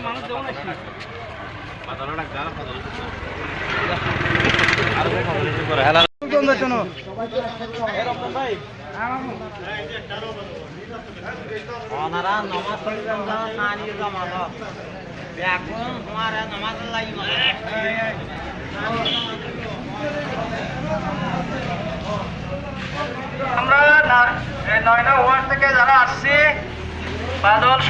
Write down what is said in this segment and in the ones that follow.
মানুষ যেমন ওনারা নমাজ পড়িবেন না নিয়ে জমা এখন তোমার নমাজ লাগবে আমরা 9 নং ওয়ার্ড থেকে যারা আসছি বাদল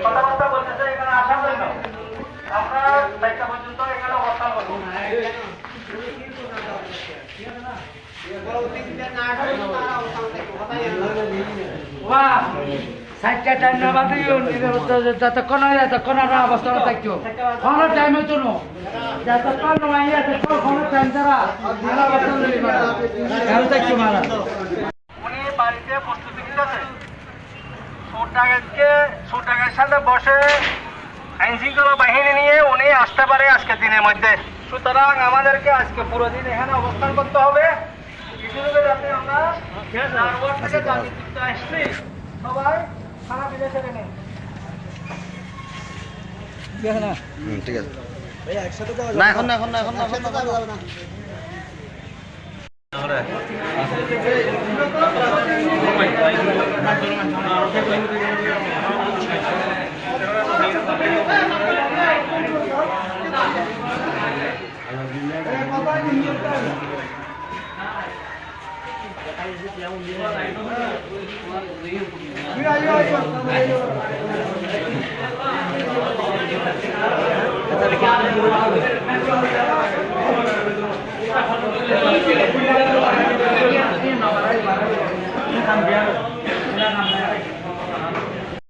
কথাবার্তা বলতেছে এখানে আসার জন্য আমরা 4টা পর্যন্ত এখানে অবস্থান করবো। যতক্ষণ ততক্ষণ আমরা অবস্থান থাকছো কোনো টাইমের জন্য যতক্ষণ টাইম দ্বারা থাকছো মারা উনি বাড়িতে প্রস্তুতি নিতেছে ছোটাকের সাথে বসে আইন শৃঙ্খলা বাহিনী নিয়ে উনি আসতে পারে আজকের দিনের মধ্যে। সুতরাং আমাদেরকে আজকে পুরো দিন এখানে অবস্থান করতে হবে। যাতে আমরা আসছি সবাই খারাপ বিদেশে নেই। ঠিক আছে না এখন না এখন না এখন না এখন না Cambiaron.